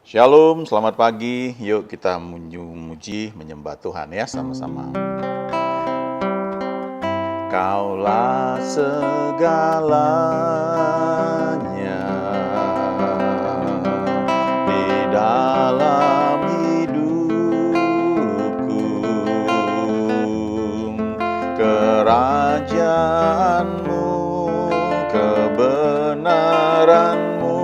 Shalom, selamat pagi. Yuk kita memuji, menyembah Tuhan ya sama-sama. Kaulah segalanya di dalam hidupku. Kerajaanmu, kebenaranmu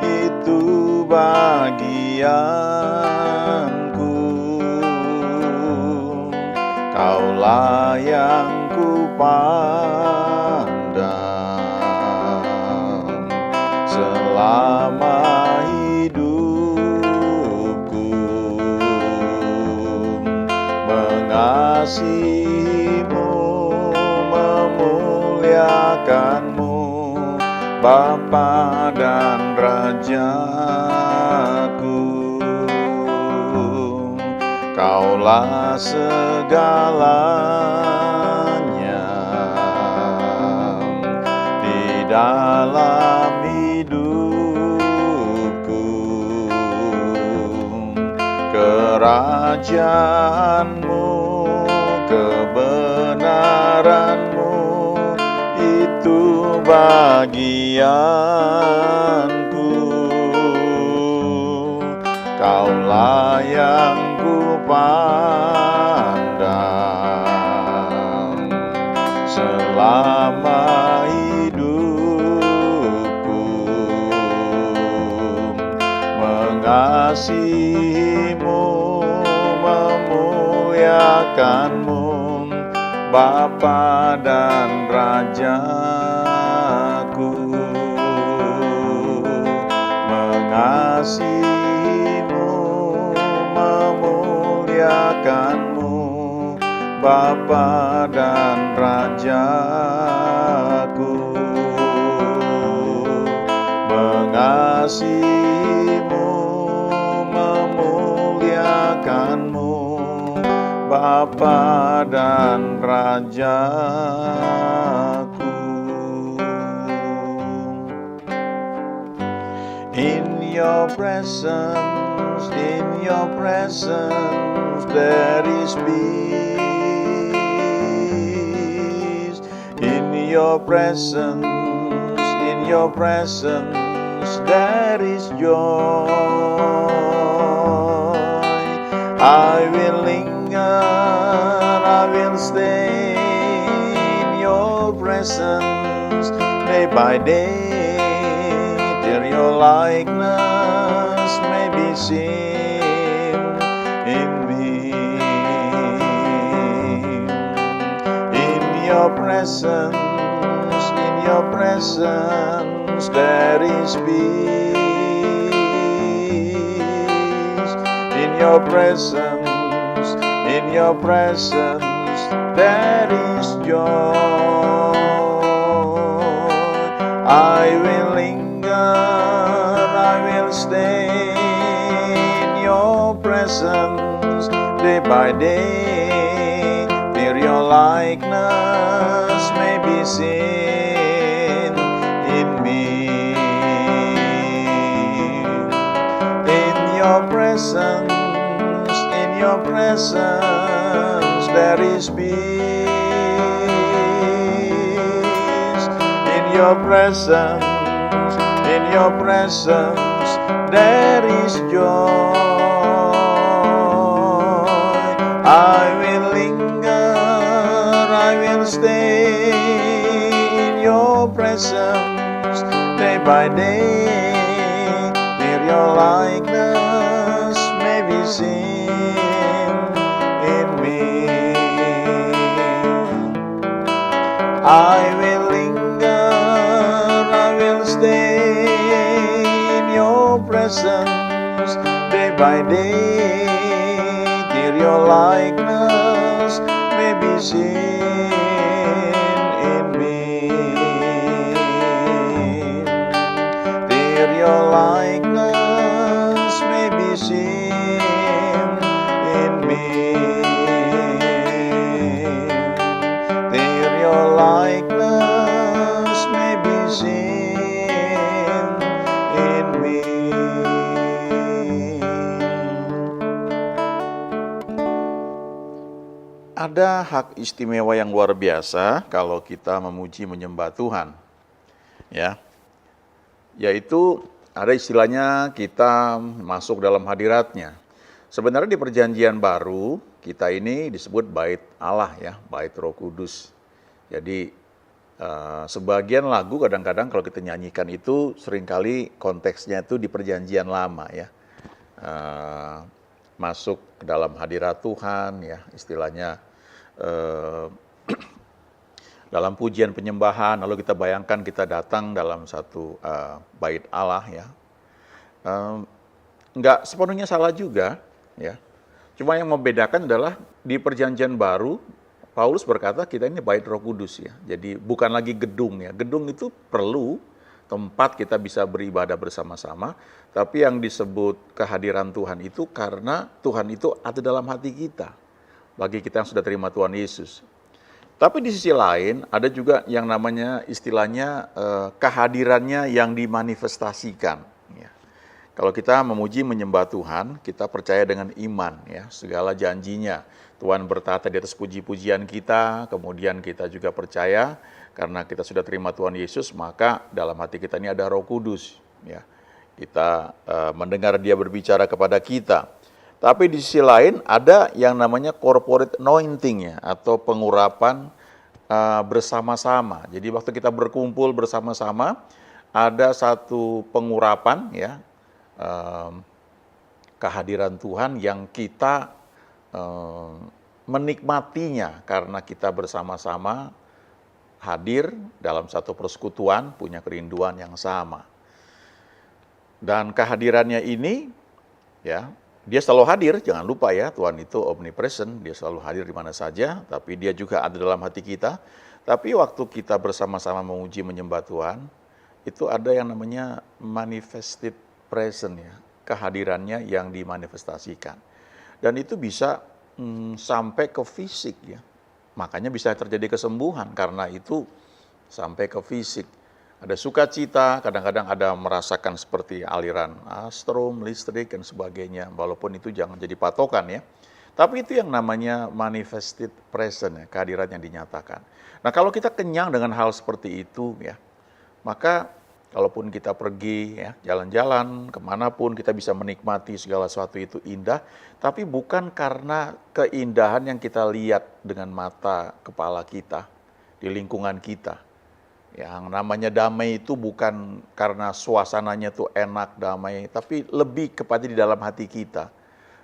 itu bagianku. Kaulah yang kupandang selama hidupku, mengasihimu, memuliakanmu, Bapa dan Rajaku. Kaulah segalanya di dalam hidupku. Kerajaanmu, kebenaranmu itu bagianku. Kaulah yang kupandang selama hidupku, mengasihimu, memuliakanmu, Bapa dan Rajaku. Mengasihimu, memuliakanmu, Bapa dan Rajaku. Mengasihimu, memuliakanmu, Bapa dan Rajaku. In your presence, there is peace. In your presence, there is joy. I will linger, I will stay in your presence day by day, till your likeness may be seen in me. In your presence, there is peace. In your presence, there is joy. I will linger, I will stay in your presence day by day, till your likeness may be seen in me. In your presence, there is peace. In your presence, there is joy. I will linger, I will stay in your presence day by day, till your likeness may be seen in me. I will linger, I will stay in your presence day by day, till your likeness may be seen in me. Till your likeness may be seen in me. Till your likeness may be seen in me. ada hak istimewa yang luar biasa kalau kita memuji menyembah Tuhan. Ya, yaitu ada istilahnya kita masuk dalam hadiratnya. Sebenarnya di perjanjian baru kita ini disebut bait Allah ya, bait Roh Kudus. Jadi sebagian lagu kadang-kadang kalau kita nyanyikan itu seringkali konteksnya itu di perjanjian lama ya. Masuk ke dalam hadirat Tuhan ya, istilahnya dalam pujian penyembahan, lalu kita bayangkan kita datang dalam satu bait Allah ya. Enggak sepenuhnya salah juga ya. Cuma yang membedakan adalah di perjanjian baru Paulus berkata kita ini bait Roh Kudus ya. Jadi bukan lagi gedung ya. Gedung itu perlu tempat kita bisa beribadah bersama-sama, tapi yang disebut kehadiran Tuhan itu karena Tuhan itu ada dalam hati kita. Bagi kita yang sudah terima Tuhan Yesus. Tapi di sisi lain ada juga yang namanya istilahnya kehadirannya yang dimanifestasikan. Ya. Kalau kita memuji menyembah Tuhan, kita percaya dengan iman ya, segala janjinya. Tuhan bertata di atas puji-pujian kita, kemudian kita juga percaya karena kita sudah terima Tuhan Yesus, maka dalam hati kita ini ada Roh Kudus. Ya. Kita mendengar Dia berbicara kepada kita. Tapi di sisi lain ada yang namanya corporate anointing ya, atau pengurapan bersama-sama. Jadi waktu kita berkumpul bersama-sama, ada satu pengurapan ya, kehadiran Tuhan yang kita menikmatinya karena kita bersama-sama hadir dalam satu persekutuan, punya kerinduan yang sama. Dan kehadirannya ini ya, Dia selalu hadir, jangan lupa ya, Tuhan itu omnipresent, Dia selalu hadir di mana saja, tapi Dia juga ada dalam hati kita. Tapi waktu kita bersama-sama memuji menyembah Tuhan, itu ada yang namanya manifested presence ya, kehadirannya yang dimanifestasikan. Dan itu bisa sampai ke fisik ya. Makanya bisa terjadi kesembuhan karena itu sampai ke fisik. Ada sukacita, kadang-kadang ada merasakan seperti aliran strom, listrik dan sebagainya. Walaupun itu jangan jadi patokan ya. Tapi itu yang namanya manifested presence ya, kehadiran yang dinyatakan. Nah, kalau kita kenyang dengan hal seperti itu ya, maka kalaupun kita pergi ya, jalan-jalan kemanapun kita bisa menikmati segala sesuatu itu indah, tapi bukan karena keindahan yang kita lihat dengan mata kepala kita di lingkungan kita. Yang namanya damai itu bukan karena suasananya tuh enak damai, tapi lebih kepada di dalam hati kita.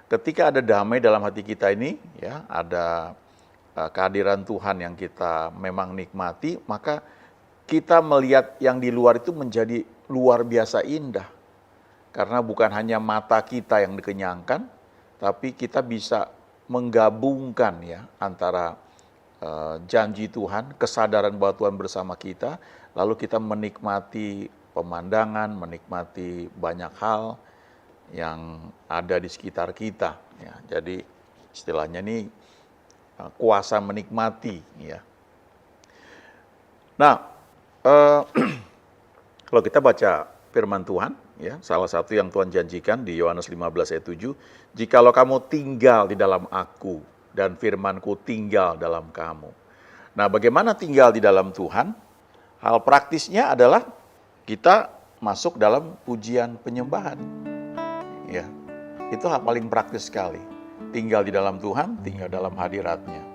Ketika ada damai dalam hati kita ini, ya ada kehadiran Tuhan yang kita memang nikmati, maka kita melihat yang di luar itu menjadi luar biasa indah. Karena bukan hanya mata kita yang dikenyangkan, tapi kita bisa menggabungkan ya antara janji Tuhan, kesadaran bahwa Tuhan bersama kita, lalu kita menikmati pemandangan, menikmati banyak hal yang ada di sekitar kita. Ya, jadi istilahnya ini kuasa menikmati. Ya. Nah, kalau kita baca firman Tuhan, ya, salah satu yang Tuhan janjikan di Yohanes 15 ayat 7, jikalau kamu tinggal di dalam aku, dan firman-Ku tinggal dalam kamu. Nah, bagaimana tinggal di dalam Tuhan? Hal praktisnya adalah kita masuk dalam pujian penyembahan. Ya, itu hal paling praktis sekali. Tinggal di dalam Tuhan, tinggal dalam hadirat-Nya.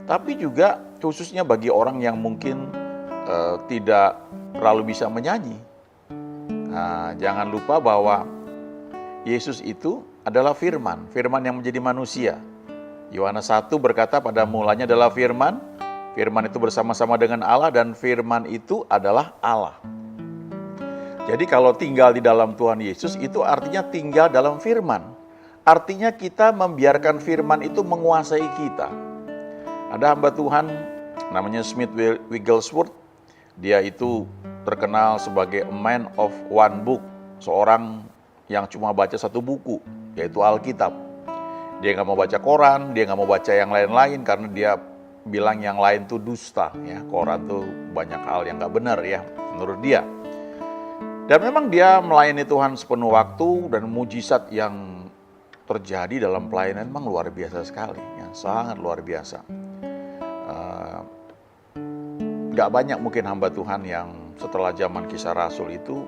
Tapi juga khususnya bagi orang yang mungkin tidak terlalu bisa menyanyi. Nah, jangan lupa bahwa Yesus itu adalah firman, firman yang menjadi manusia. Yohanes 1 berkata pada mulanya adalah firman, firman itu bersama-sama dengan Allah dan firman itu adalah Allah. Jadi kalau tinggal di dalam Tuhan Yesus itu artinya tinggal dalam firman. Artinya kita membiarkan firman itu menguasai kita. Ada hamba Tuhan namanya Smith Wigglesworth, dia itu terkenal sebagai a man of one book, seorang yang cuma baca satu buku, yaitu Alkitab. Dia nggak mau baca koran, dia nggak mau baca yang lain-lain karena dia bilang yang lain tuh dusta. Ya, koran tuh banyak hal yang nggak benar ya menurut dia. Dan memang dia melayani Tuhan sepenuh waktu dan mujizat yang terjadi dalam pelayanan memang luar biasa sekali, ya, sangat luar biasa. Gak banyak mungkin hamba Tuhan yang setelah zaman Kisah Rasul itu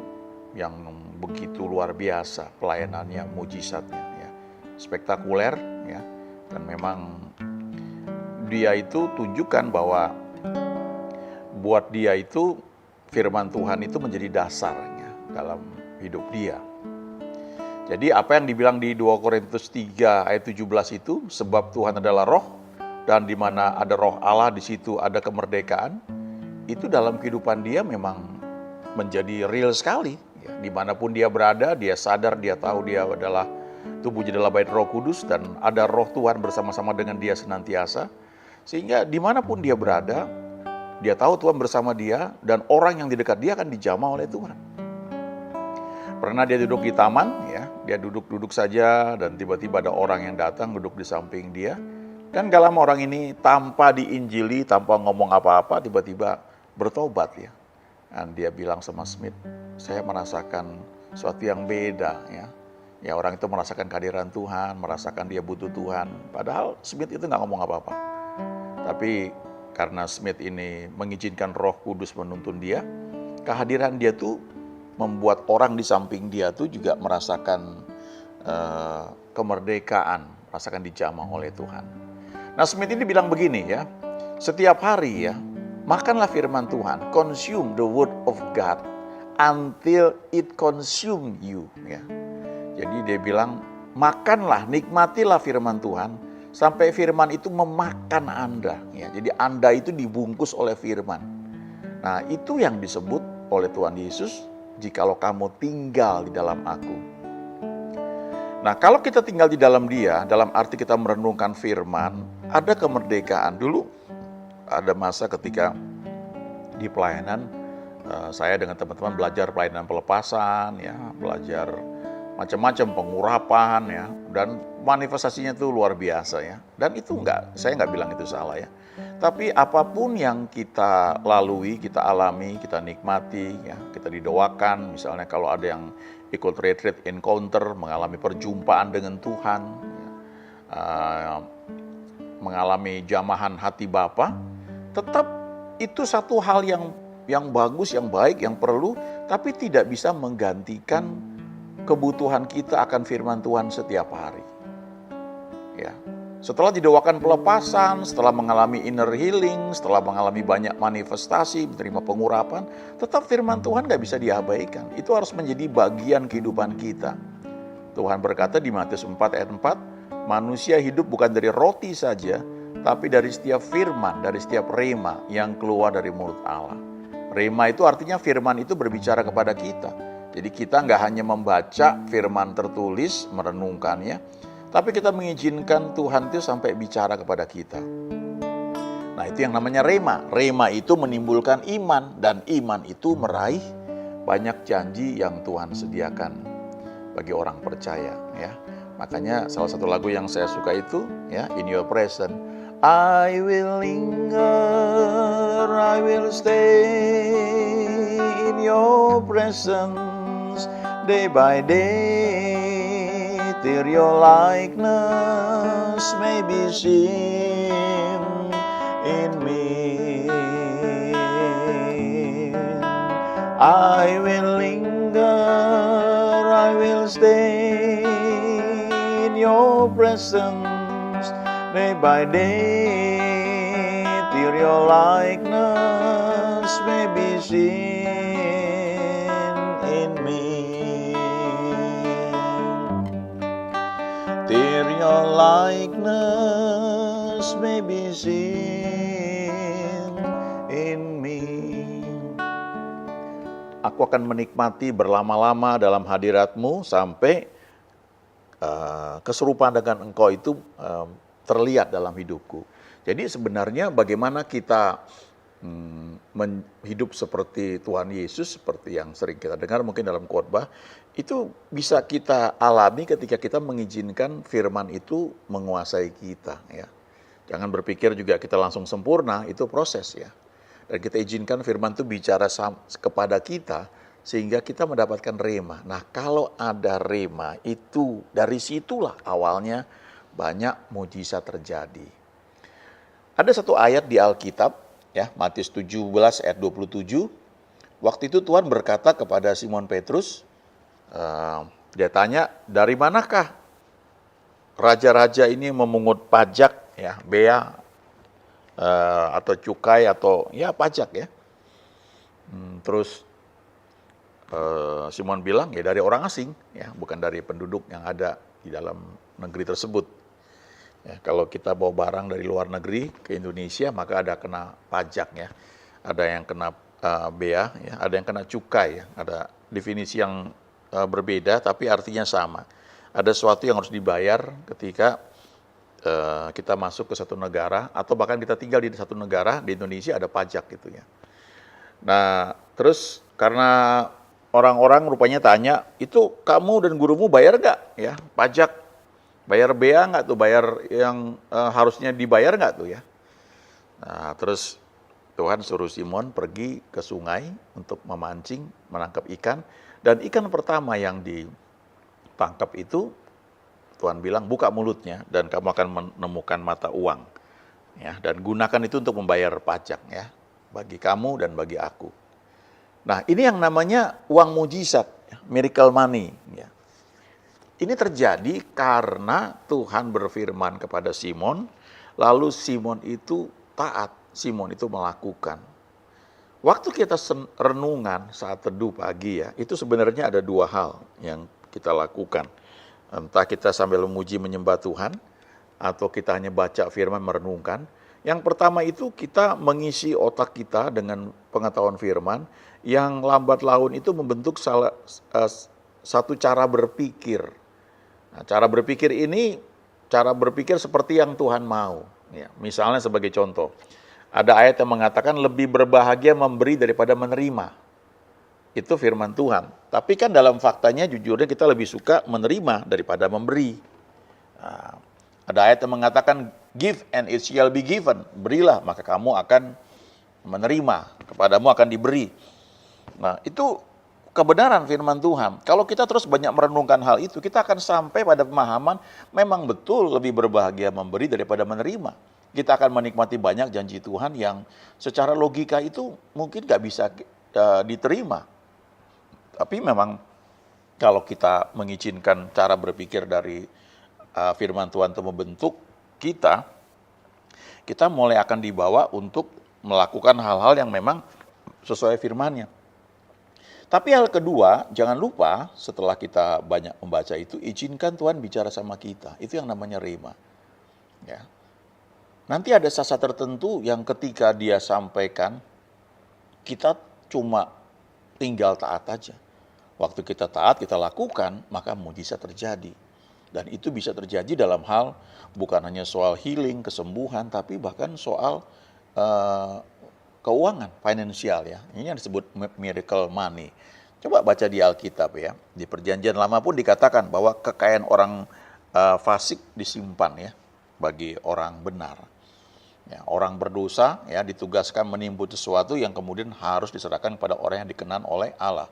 yang begitu luar biasa pelayanannya, mujizatnya, ya, spektakuler, ya, dan memang dia itu tunjukkan bahwa buat dia itu firman Tuhan itu menjadi dasarnya dalam hidup dia. Jadi apa yang dibilang di 2 Korintus 3 ayat 17 itu, sebab Tuhan adalah roh, dan di mana ada roh Allah di situ ada kemerdekaan, itu dalam kehidupan dia memang menjadi real sekali. Ya, dimanapun dia berada, dia sadar, dia tahu dia adalah tubuhnya adalah bait Roh Kudus dan ada roh Tuhan bersama-sama dengan dia senantiasa. Sehingga dimanapun dia berada, dia tahu Tuhan bersama dia dan orang yang di dekat dia akan dijamah oleh Tuhan. Pernah dia duduk di taman, ya, dia duduk-duduk saja dan tiba-tiba ada orang yang datang duduk di samping dia. Dan gak lama orang ini tanpa diinjili, tanpa ngomong apa-apa, tiba-tiba bertobat, ya. Dan dia bilang sama Smith, saya merasakan sesuatu yang beda, ya. Ya, orang itu merasakan kehadiran Tuhan, merasakan dia butuh Tuhan. Padahal Smith itu gak ngomong apa-apa. Tapi karena Smith ini mengizinkan Roh Kudus menuntun dia, kehadiran dia tuh membuat orang di samping dia tuh juga merasakan kemerdekaan, merasakan dijamah oleh Tuhan. Nah, Smith ini bilang begini, ya, setiap hari, ya, makanlah firman Tuhan, consume the word of God until it consume you, ya. Jadi dia bilang, makanlah, nikmatilah firman Tuhan sampai firman itu memakan Anda, ya. Jadi Anda itu dibungkus oleh firman. Nah, itu yang disebut oleh Tuhan Yesus, jikalau kamu tinggal di dalam aku. Nah, kalau kita tinggal di dalam dia, dalam arti kita merenungkan firman, ada kemerdekaan. Dulu ada masa ketika di pelayanan, saya dengan teman-teman belajar pelayanan pelepasan, ya, belajar macam-macam pengurapan, ya, dan manifestasinya itu luar biasa, ya. Dan itu saya nggak bilang itu salah, ya. Tapi apapun yang kita lalui, kita alami, kita nikmati, ya, kita didoakan, misalnya kalau ada yang ikut retreat encounter, mengalami perjumpaan dengan Tuhan, ya, mengalami jamahan hati Bapa, tetap itu satu hal yang bagus, yang baik, yang perlu, tapi tidak bisa menggantikan kebutuhan kita akan firman Tuhan setiap hari. Ya. Setelah didoakan pelepasan, setelah mengalami inner healing, setelah mengalami banyak manifestasi, menerima pengurapan, tetap firman Tuhan gak bisa diabaikan. Itu harus menjadi bagian kehidupan kita. Tuhan berkata di Matius 4 ayat 4, manusia hidup bukan dari roti saja, tapi dari setiap firman, dari setiap rema yang keluar dari mulut Allah. Rema itu artinya firman itu berbicara kepada kita. Jadi kita gak hanya membaca firman tertulis, merenungkannya, tapi kita mengizinkan Tuhan itu sampai bicara kepada kita. Nah, itu yang namanya rema. Rema itu menimbulkan iman, dan iman itu meraih banyak janji yang Tuhan sediakan bagi orang percaya, ya. Makanya salah satu lagu yang saya suka itu, ya, In Your Presence. I will linger, I will stay in your presence day by day. Till your likeness may be seen in me. I will linger, I will stay in your presence day by day. Till your likeness may be seen in me. Till your likeness may be seen in me. Aku akan menikmati berlama-lama dalam hadirat-Mu sampai keserupaan dengan Engkau itu terlihat dalam hidupku. Jadi sebenarnya bagaimana kita hidup seperti Tuhan Yesus, seperti yang sering kita dengar mungkin dalam khotbah, itu bisa kita alami ketika kita mengizinkan firman itu menguasai kita, ya. Jangan berpikir juga kita langsung sempurna, itu proses, ya. Dan kita izinkan firman itu bicara kepada kita sehingga kita mendapatkan rema. Nah, kalau ada rema itu dari situlah awalnya banyak mujizat terjadi. Ada satu ayat di Alkitab, ya, Matius 17 ayat 27. Waktu itu Tuhan berkata kepada Simon Petrus, dia tanya, dari manakah raja-raja ini memungut pajak, ya, bea atau cukai atau ya pajak ya. Terus Simon bilang ya dari orang asing, ya, bukan dari penduduk yang ada di dalam negeri tersebut. Ya, kalau kita bawa barang dari luar negeri ke Indonesia, maka ada kena pajak ya. Ada yang kena bea, ya, ada yang kena cukai, ya. Ada definisi yang berbeda tapi artinya sama. Ada sesuatu yang harus dibayar ketika kita masuk ke satu negara atau bahkan kita tinggal di satu negara, di Indonesia ada pajak gitu ya. Nah, terus karena orang-orang rupanya tanya, itu kamu dan gurumu bayar nggak ya pajak? Bayar bea nggak tuh? Bayar yang harusnya dibayar nggak tuh ya? Nah, terus Tuhan suruh Simon pergi ke sungai untuk memancing, menangkap ikan. Dan ikan pertama yang ditangkap itu, Tuhan bilang buka mulutnya dan kamu akan menemukan mata uang. Ya, dan gunakan itu untuk membayar pajak ya, bagi kamu dan bagi aku. Nah, ini yang namanya uang mujizat, miracle money. Ya. Ini terjadi karena Tuhan berfirman kepada Simon, lalu Simon itu taat, Simon itu melakukan. Waktu kita renungan saat teduh pagi ya, itu sebenarnya ada dua hal yang kita lakukan. Entah kita sambil memuji menyembah Tuhan, atau kita hanya baca firman merenungkan. Yang pertama itu kita mengisi otak kita dengan pengetahuan firman, yang lambat laun itu membentuk satu cara berpikir. Nah, cara berpikir ini, cara berpikir seperti yang Tuhan mau. Ya, misalnya sebagai contoh, ada ayat yang mengatakan lebih berbahagia memberi daripada menerima. Itu firman Tuhan. Tapi kan dalam faktanya jujurnya kita lebih suka menerima daripada memberi. Nah, ada ayat yang mengatakan give and it shall be given. Berilah maka kamu akan menerima, kepadamu akan diberi. Nah, itu kebenaran firman Tuhan. Kalau kita terus banyak merenungkan hal itu, kita akan sampai pada pemahaman memang betul lebih berbahagia memberi daripada menerima. Kita akan menikmati banyak janji Tuhan yang secara logika itu mungkin gak bisa diterima. Tapi memang kalau kita mengizinkan cara berpikir dari firman Tuhan itu membentuk kita, kita mulai akan dibawa untuk melakukan hal-hal yang memang sesuai firman-Nya. Tapi hal kedua, jangan lupa setelah kita banyak membaca itu, izinkan Tuhan bicara sama kita. Itu yang namanya rema. Ya. Nanti ada saat tertentu yang ketika dia sampaikan, kita cuma tinggal taat aja. Waktu kita taat, kita lakukan, maka mujizat terjadi. Dan itu bisa terjadi dalam hal bukan hanya soal healing, kesembuhan, tapi bahkan soal keuangan, finansial ya. Ini yang disebut miracle money. Coba baca di Alkitab ya. Di Perjanjian Lama pun dikatakan bahwa kekayaan orang fasik disimpan ya bagi orang benar. Ya, orang berdosa ya ditugaskan menimbun sesuatu yang kemudian harus diserahkan kepada orang yang dikenan oleh Allah.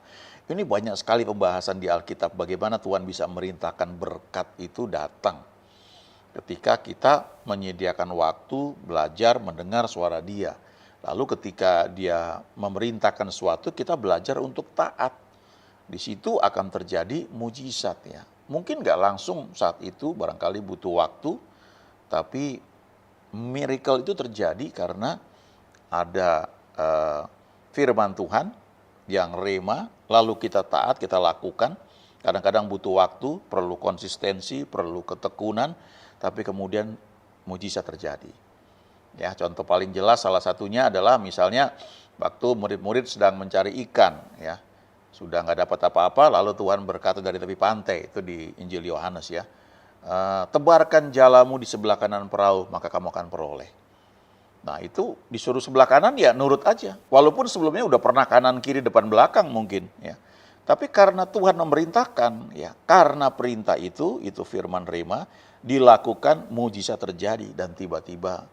Ini banyak sekali pembahasan di Alkitab bagaimana Tuhan bisa merintahkan berkat itu datang. Ketika kita menyediakan waktu, belajar, mendengar suara Dia. Lalu ketika Dia memerintahkan sesuatu, kita belajar untuk taat. Di situ akan terjadi mujizat ya. Mungkin nggak langsung saat itu, barangkali butuh waktu, tapi miracle itu terjadi karena ada firman Tuhan yang rema, lalu kita taat, kita lakukan. Kadang-kadang butuh waktu, perlu konsistensi, perlu ketekunan, tapi kemudian mujizat terjadi. Ya, contoh paling jelas salah satunya adalah misalnya waktu murid-murid sedang mencari ikan, ya sudah nggak dapat apa-apa, lalu Tuhan berkata dari tepi pantai, itu di Injil Yohanes ya, tebarkan jalamu di sebelah kanan perahu, maka kamu akan peroleh. Nah itu disuruh sebelah kanan ya nurut aja, walaupun sebelumnya udah pernah kanan kiri depan belakang mungkin ya. Tapi karena Tuhan memerintahkan, ya karena perintah itu firman rema, dilakukan mujizat terjadi dan tiba-tiba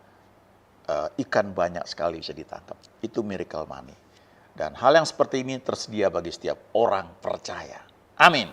ikan banyak sekali bisa ditangkap. Itu miracle money. Dan hal yang seperti ini tersedia bagi setiap orang percaya. Amin.